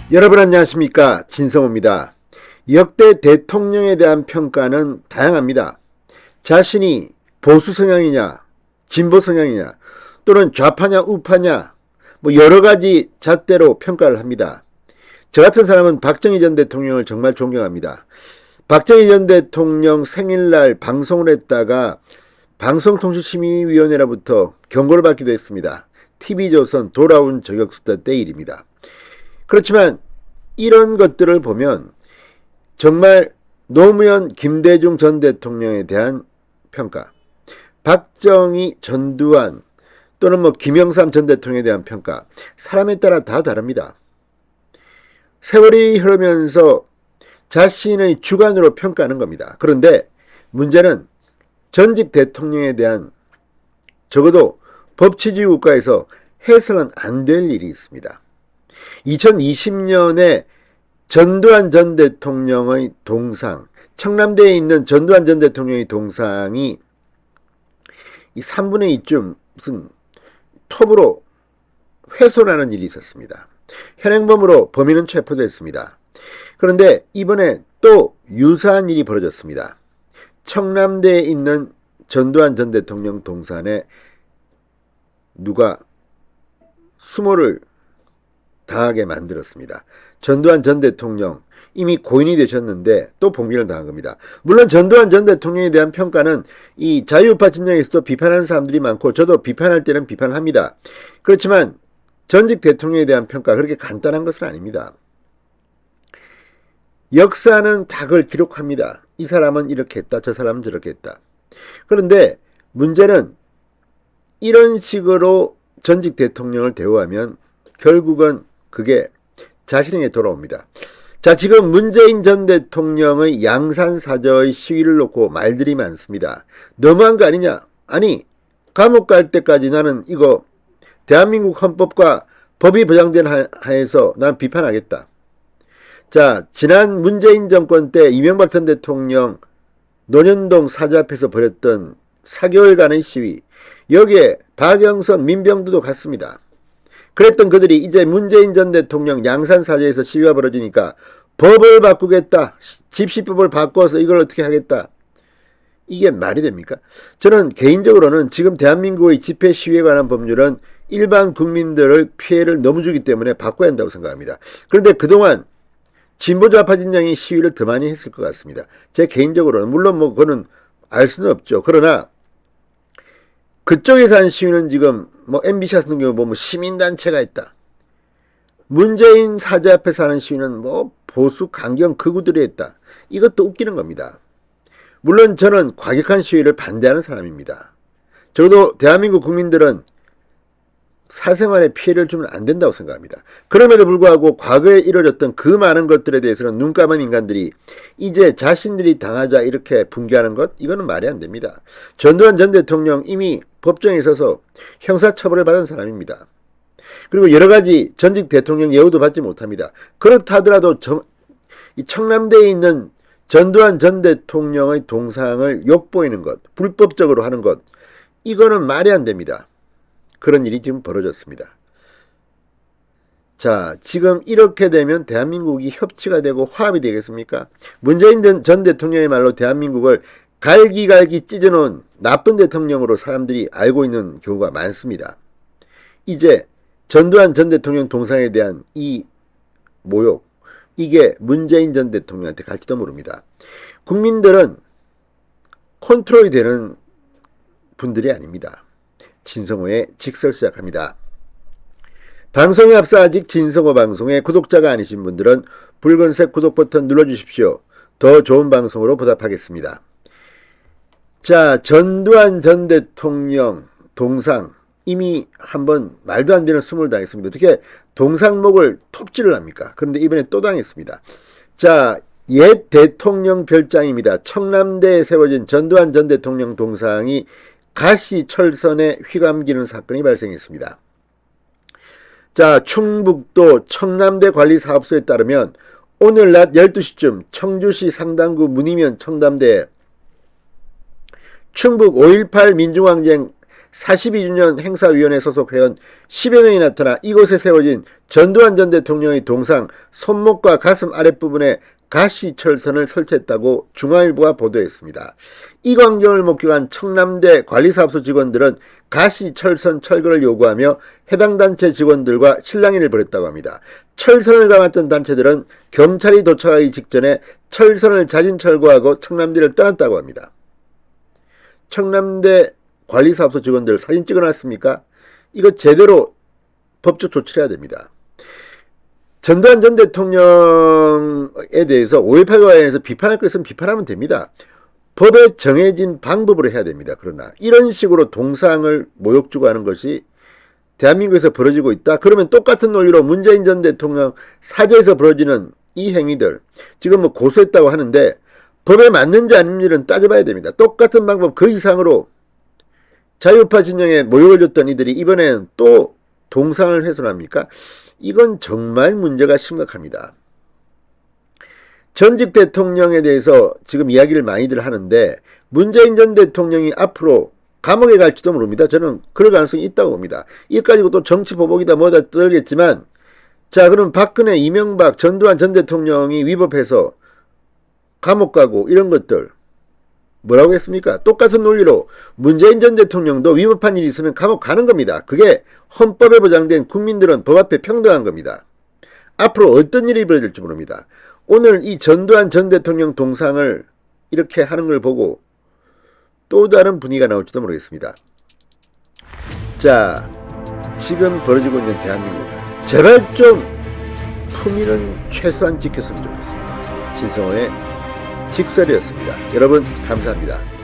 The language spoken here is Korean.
여러분 안녕하십니까, 진성호입니다. 역대 대통령에 대한 평가는 다양합니다. 자신이 보수 성향이냐 진보 성향이냐 또는 좌파냐 우파냐 여러 가지 잣대로 평가를 합니다. 저 같은 사람은 박정희 전 대통령을 정말 존경합니다. 박정희 전 대통령 생일날 방송을 했다가 방송통신심의위원회로부터 경고를 받기도 했습니다. TV조선 돌아온 저격수다 때 일입니다. 그렇지만 이런 것들을 보면 정말 노무현 김대중 전 대통령에 대한 평가, 박정희 전두환 또는 김영삼 전 대통령에 대한 평가, 사람에 따라 다 다릅니다. 세월이 흐르면서 자신의 주관으로 평가하는 겁니다. 그런데 문제는 전직 대통령에 대한, 적어도 법치주의 국가에서 해서는 안 될 일이 있습니다. 2020년에 전두환 전 대통령의 동상, 청남대에 있는 전두환 전 대통령의 동상이 이 3분의 2쯤 무슨 톱으로 훼손하는 일이 있었습니다. 현행범으로 범인은 체포됐습니다. 그런데 이번에 또 유사한 일이 벌어졌습니다. 청남대에 있는 전두환 전 대통령 동산에 누가 수모를 당하게 만들었습니다. 전두환 전 대통령 이미 고인이 되셨는데 또 봉변을 당한 겁니다. 물론 전두환 전 대통령에 대한 평가는 이 자유우파 진영에서도 비판하는 사람들이 많고 저도 비판할 때는 비판합니다. 그렇지만 전직 대통령에 대한 평가 그렇게 간단한 것은 아닙니다. 역사는 다 그걸 기록합니다. 이 사람은 이렇게 했다, 저 사람은 저렇게 했다. 그런데 문제는 이런 식으로 전직 대통령을 대우하면 결국은 그게 자신에게 돌아옵니다. 자, 지금 문재인 전 대통령의 양산사저의 시위를 놓고 말들이 많습니다. 너무한 거 아니냐? 아니, 감옥 갈 때까지 나는 이거 대한민국 헌법과 법이 보장된 하에서 난 비판하겠다. 자, 지난 문재인 정권 때 이명박 전 대통령 논현동 사저 앞에서 벌였던 4개월간의 시위, 여기에 박영선, 민병두도 갔습니다. 그랬던 그들이 이제 문재인 전 대통령 양산사저에서 시위가 벌어지니까 법을 바꾸겠다, 집시법을 바꿔서 이걸 어떻게 하겠다, 이게 말이 됩니까? 저는 개인적으로는 지금 대한민국의 집회 시위에 관한 법률은 일반 국민들의 피해를 너무 주기 때문에 바꿔야 한다고 생각합니다. 그런데 그동안 진보좌파 진영이 시위를 더 많이 했을 것 같습니다. 제 개인적으로는, 물론 그거는 알 수는 없죠. 그러나 그쪽에서 한 시위는 지금 MBC 같은 경우 보면 시민단체가 있다. 문재인 사저 앞에서 하는 시위는 보수 강경 극우들이 했다. 이것도 웃기는 겁니다. 물론 저는 과격한 시위를 반대하는 사람입니다. 적어도 대한민국 국민들은 사생활에 피해를 주면 안 된다고 생각합니다. 그럼에도 불구하고 과거에 이루어졌던 그 많은 것들에 대해서는 눈감은 인간들이 이제 자신들이 당하자 이렇게 분개하는 것, 이거는 말이 안 됩니다. 전두환 전 대통령 이미 법정에 있어서 형사처벌을 받은 사람입니다. 그리고 여러 가지 전직 대통령 예우도 받지 못합니다. 그렇다 하더라도 이 청남대에 있는 전두환 전 대통령의 동상을 욕보이는 것, 불법적으로 하는 것, 이거는 말이 안 됩니다. 그런 일이 지금 벌어졌습니다. 자, 지금 이렇게 되면 대한민국이 협치가 되고 화합이 되겠습니까? 문재인 전 대통령의 말로 대한민국을 갈기갈기 찢어놓은 나쁜 대통령으로 사람들이 알고 있는 경우가 많습니다. 이제 전두환 전 대통령 동상에 대한 이 모욕, 이게 문재인 전 대통령한테 갈지도 모릅니다. 국민들은 컨트롤이 되는 분들이 아닙니다. 진성호의 직설 시작합니다. 방송에 앞서 아직 진성호 방송의 구독자가 아니신 분들은 붉은색 구독 버튼 눌러주십시오. 더 좋은 방송으로 보답하겠습니다. 자, 전두환 전 대통령 동상 이미 한번 말도 안 되는 수모를 당했습니다. 어떻게 동상목을 톱질을 합니까? 그런데 이번에 또 당했습니다. 자, 옛 대통령 별장입니다. 청남대에 세워진 전두환 전 대통령 동상이 가시철선에 휘감기는 사건이 발생했습니다. 자, 충북도 청남대 관리사업소에 따르면 오늘 낮 12시쯤 청주시 상당구 문이면 청담대에 충북 5.18 민중항쟁 42주년 행사위원회 소속 회원 10여 명이 나타나 이곳에 세워진 전두환 전 대통령의 동상 손목과 가슴 아랫부분에 가시철선을 설치했다고 중앙일보가 보도했습니다. 이 광경을 목격한 청남대 관리사업소 직원들은 가시철선 철거를 요구하며 해당 단체 직원들과 실랑이를 벌였다고 합니다. 철선을 감았던 단체들은 경찰이 도착하기 직전에 철선을 자진 철거하고 청남대를 떠났다고 합니다. 청남대 관리사업소 직원들 사진 찍어놨습니까? 이거 제대로 법적 조치를 해야 됩니다. 전두환 전 대통령에 대해서 5.18 관련해서 비판할 거 있으면 비판하면 됩니다. 법에 정해진 방법으로 해야 됩니다. 그러나 이런 식으로 동상을 모욕 주고 하는 것이 대한민국에서 벌어지고 있다. 그러면 똑같은 논리로 문재인 전 대통령 사저에서 벌어지는 이 행위들 지금 뭐 고소했다고 하는데 법에 맞는지 아닌지는 따져봐야 됩니다. 똑같은 방법 그 이상으로 자유우파 진영에 모욕을 줬던 이들이 이번엔 또 동상을 훼손합니까? 이건 정말 문제가 심각합니다. 전직 대통령에 대해서 지금 이야기를 많이들 하는데 문재인 전 대통령이 앞으로 감옥에 갈지도 모릅니다. 저는 그럴 가능성이 있다고 봅니다. 이것 가지고 또 정치 보복이다 뭐다 떠들겠지만 자 그럼 박근혜, 이명박, 전두환 전 대통령이 위법해서 감옥 가고 이런 것들 뭐라고 했습니까? 똑같은 논리로 문재인 전 대통령도 위법한 일이 있으면 감옥 가는 겁니다. 그게 헌법에 보장된 국민들은 법 앞에 평등한 겁니다. 앞으로 어떤 일이 벌어질지 모릅니다. 오늘 이 전두환 전 대통령 동상을 이렇게 하는 걸 보고 또 다른 분위기가 나올지도 모르겠습니다. 자, 지금 벌어지고 있는 대한민국 제발 좀 품위는 최소한 지켰으면 좋겠습니다. 진성호의 직설이었습니다. 여러분 감사합니다.